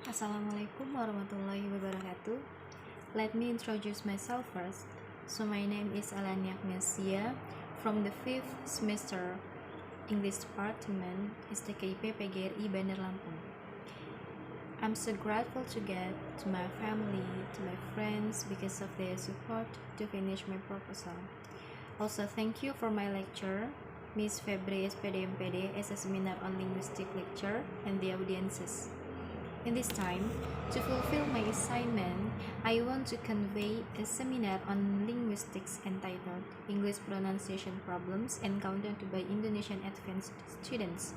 Assalamualaikum warahmatullahi wabarakatuh. Let me introduce myself first. So my name is Elany Agnescia from the 5th semester English Department STKIP PGRI Bandar Lampung. I'm so grateful to God, to my family, to my friends because of their support to finish my proposal. Also thank you for my lecturer, Miss Febri SPD MPD as a seminar on linguistic lecture and the audiences. In this time, to fulfill my assignment, I want to convey a seminar on linguistics entitled English Pronunciation Problems Encountered by Indonesian Advanced Students.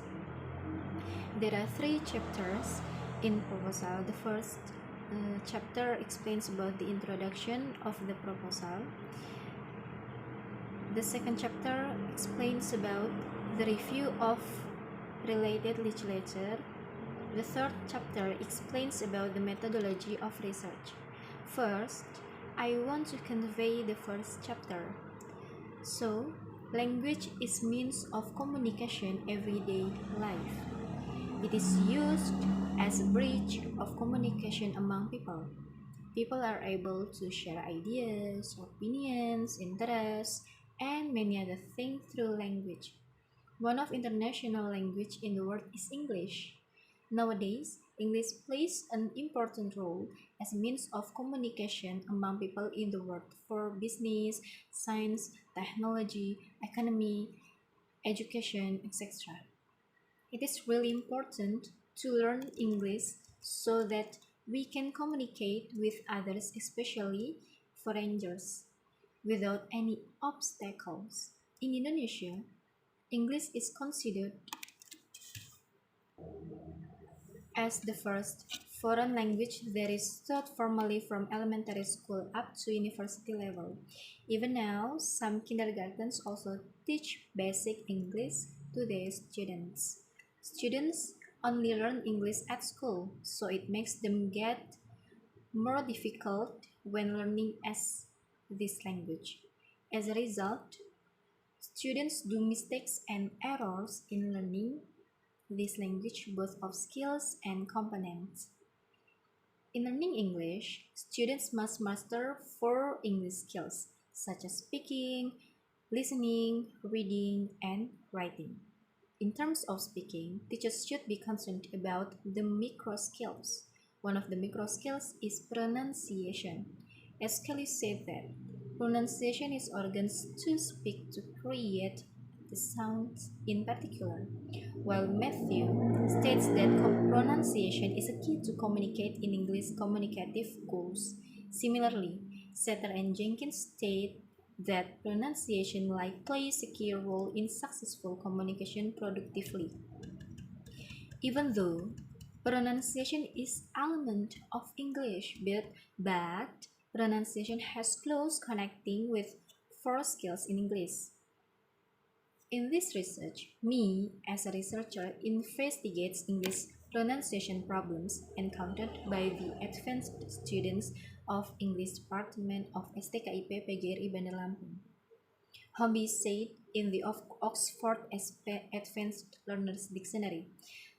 There are 3 chapters in proposal. The first chapter explains about the introduction of the proposal. The second chapter explains about the review of related literature. The third chapter explains about the methodology of research. First, I want to convey the first chapter. So, language is means of communication everyday life. It is used as a bridge of communication among people. People are able to share ideas, opinions, interests, and many other things through language. One of international language in the world is English. Nowadays, English plays an important role as a means of communication among people in the world for business, science, technology, economy, education, etc. It is really important to learn English so that we can communicate with others, especially foreigners, without any obstacles. In Indonesia, English is considered as the first foreign language that is taught formally from elementary school up to university level. Even now, some kindergartens also teach basic English to their students. Students only learn English at school, so it makes them get more difficult when learning as this language. As a result, students do mistakes and errors in learning this language, both of skills and components. In learning English, students must master 4 English skills, such as speaking, listening, reading, and writing. In terms of speaking, teachers should be concerned about the micro skills. One of the micro skills is pronunciation. As Kelly said that, pronunciation is organs to speak to create the sounds in particular, while Matthew states that pronunciation is a key to communicate in English communicative goals. Similarly, Setter and Jenkins state that pronunciation plays a key role in successful communication productively. Even though pronunciation is element of English, but pronunciation has close connecting with 4 skills in English. In this research, me as a researcher investigates English pronunciation problems encountered by the advanced students of English Department of STKIP PGRI Bandar Lampung. Homby said in the Oxford Advanced Learners Dictionary,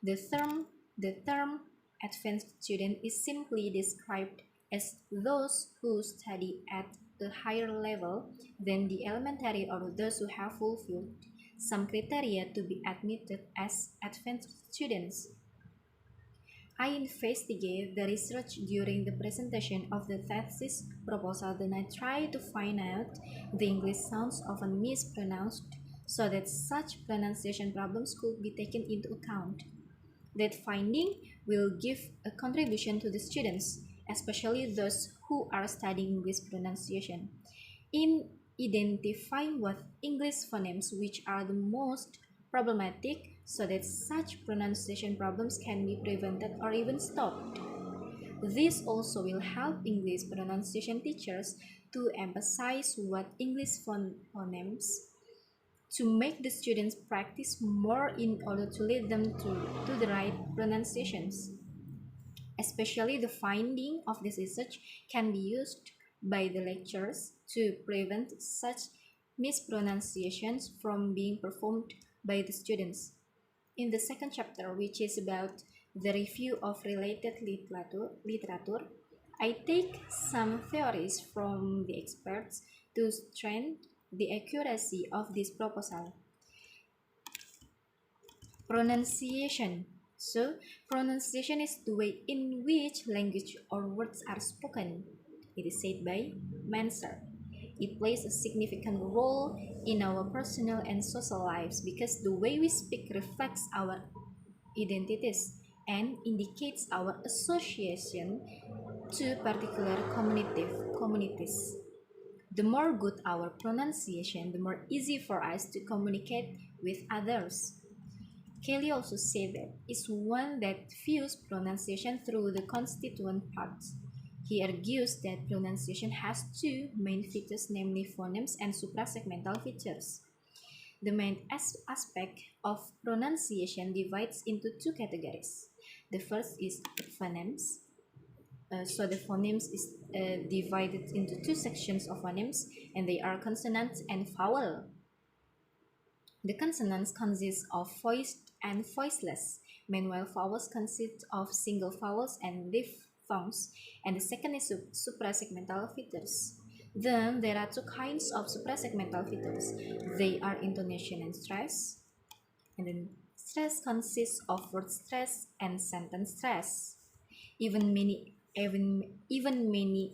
the term advanced student is simply described as those who study at a higher level than the elementary or those who have fulfilled some criteria to be admitted as advanced students. I investigated the research during the presentation of the thesis proposal, then I tried to find out the English sounds often mispronounced so that such pronunciation problems could be taken into account. That finding will give a contribution to the students, especially those who are studying English pronunciation, in identifying what English phonemes which are the most problematic so that such pronunciation problems can be prevented or even stopped. This also will help English pronunciation teachers to emphasize what English phonemes to make the students practice more in order to lead them to the right pronunciations. Especially the finding of this research can be used by the lecturers to prevent such mispronunciations from being performed by the students. In the second chapter, which is about the review of related literature, I take some theories from the experts to strengthen the accuracy of this proposal. Pronunciation. So, pronunciation is the way in which language or words are spoken. It is said by Mansur. It plays a significant role in our personal and social lives because the way we speak reflects our identities and indicates our association to particular communities. The more good our pronunciation, the more easy for us to communicate with others. Kelly also said that is one that views pronunciation through the constituent parts. He argues that pronunciation has two main features, namely phonemes and suprasegmental features. The main aspect of pronunciation divides into two categories. The first is phonemes. So the phonemes is divided into two sections of phonemes, and they are consonants and vowel. The consonants consist of voiced and voiceless, meanwhile vowels consist of single vowels and diphthongs, and the second is suprasegmental features. Then there are two kinds of suprasegmental features. They are intonation and stress, and then stress consists of word stress and sentence stress. Even many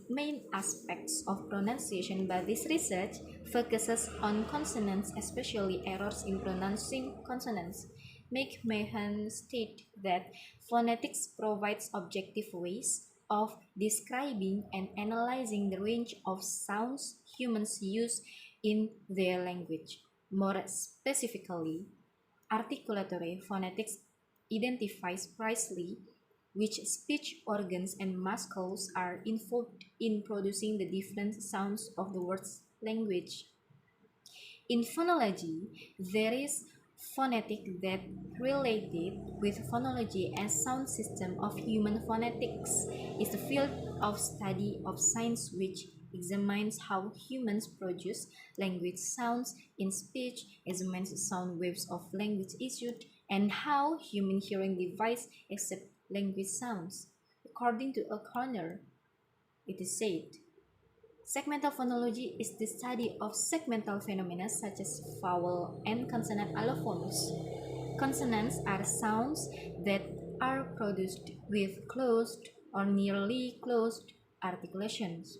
main aspects of pronunciation, but this research focuses on consonants, especially errors in pronouncing consonants. McMahon stated that phonetics provides objective ways of describing and analyzing the range of sounds humans use in their language. More specifically, articulatory phonetics identifies precisely which speech organs and muscles are involved in producing the different sounds of the word's language. In phonology, there is phonetic that related with phonology as sound system of human phonetics is a field of study of science which examines how humans produce language sounds in speech, examines sound waves of language issued, and how human hearing device accept language sounds. According to O'Connor, it is said, segmental phonology is the study of segmental phenomena such as vowel and consonant allophones. Consonants are sounds that are produced with closed or nearly closed articulations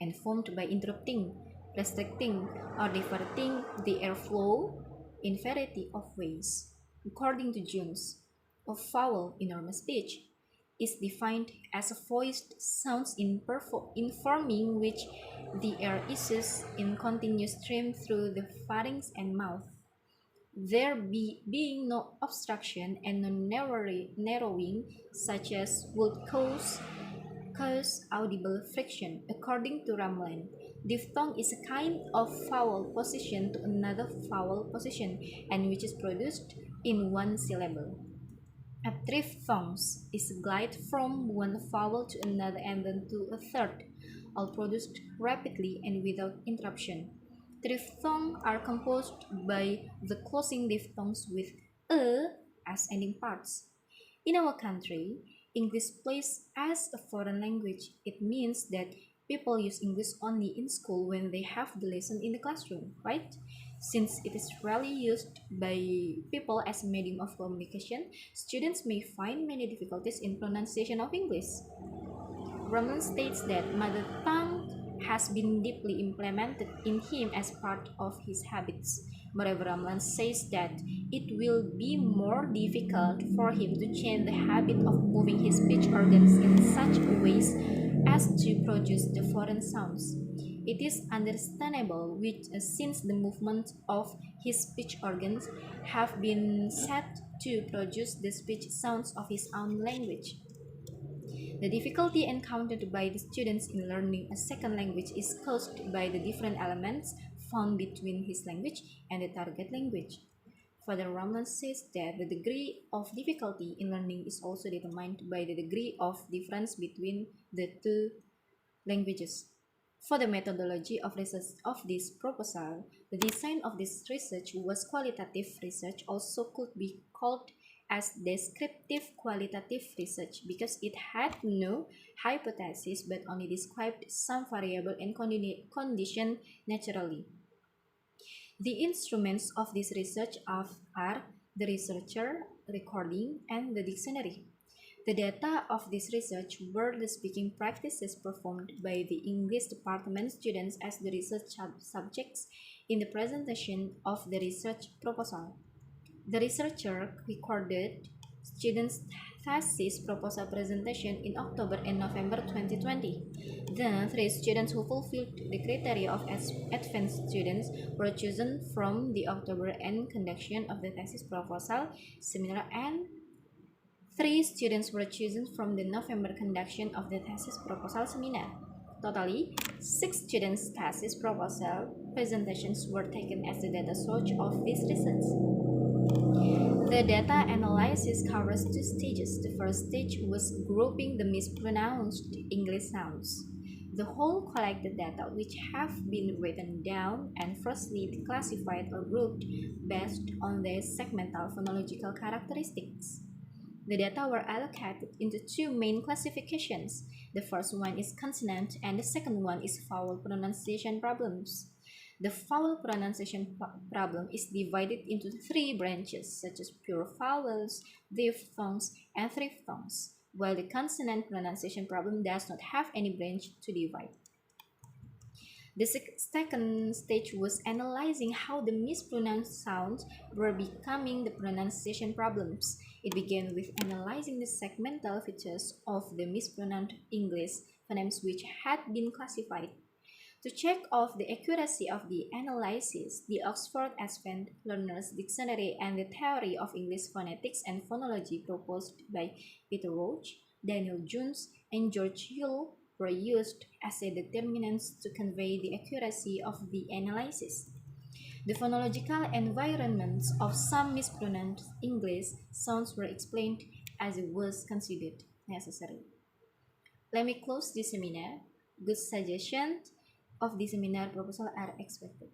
and formed by interrupting, restricting, or diverting the airflow in variety of ways. According to Jones, a vowel in normal speech is defined as a voiced sounds in forming which the air issues in continuous stream through the pharynx and mouth. There being no obstruction and no narrowing, such as would cause audible friction. According to Ramlan, diphthong is a kind of vowel position to another vowel position and which is produced in one syllable. A triphthong is a glide from one vowel to another and then to a third, all produced rapidly and without interruption. Triphthongs are composed by the closing diphthongs with a as ending parts. In our country, English plays as a foreign language. It means that people use English only in school when they have the lesson in the classroom, right? Since it is rarely used by people as a medium of communication, students may find many difficulties in pronunciation of English. Roman states that mother tongue has been deeply implemented in him as part of his habits. Moreover, Ramlan says that it will be more difficult for him to change the habit of moving his speech organs in such ways as to produce the foreign sounds. It is understandable since the movement of his speech organs have been set to produce the speech sounds of his own language. The difficulty encountered by the students in learning a second language is caused by the different elements found between his language and the target language. Further, Ramlan says that the degree of difficulty in learning is also determined by the degree of difference between the two languages. For the methodology of research of this proposal, the design of this research was qualitative research, also could be called as descriptive qualitative research because it had no hypothesis but only described some variable and condition naturally. The instruments of this research are the researcher, recording, and the dictionary. The data of this research were the speaking practices performed by the English department students as the research subjects in the presentation of the research proposal. The researcher recorded students' thesis proposal presentation in October and November 2020. The 3 students who fulfilled the criteria of advanced students were chosen from the October and conduction of the thesis proposal seminar, and 3 students were chosen from the November conduction of the thesis proposal seminar. Totally, 6 students' thesis proposal presentations were taken as the data source of this research. The data analysis covers 2 stages. The first stage was grouping the mispronounced English sounds. The whole collected data which have been written down and firstly classified or grouped based on their segmental phonological characteristics. The data were allocated into 2 main classifications. The first one is consonant and the second one is vowel pronunciation problems. The vowel pronunciation problem is divided into 3 branches such as pure vowels, diphthongs, and triphthongs, while the consonant pronunciation problem does not have any branch to divide. The second stage was analyzing how the mispronounced sounds were becoming the pronunciation problems. It began with analyzing the segmental features of the mispronounced English phonemes which had been classified. To check off the accuracy of the analysis, the Oxford Advanced Learners Dictionary and the Theory of English Phonetics and Phonology proposed by Peter Roach, Daniel Jones, and George Hill were used as a determinants to convey the accuracy of the analysis. The phonological environments of some mispronounced English sounds were explained as it was considered necessary. Let me close this seminar. Good suggestions of the seminar proposal are expected.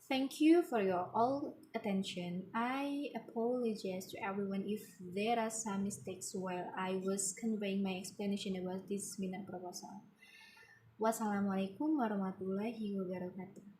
Thank you for your all attention. I apologize to everyone if there are some mistakes while I was conveying my explanation about this seminar proposal. Wassalamualaikum warahmatullahi wabarakatuh.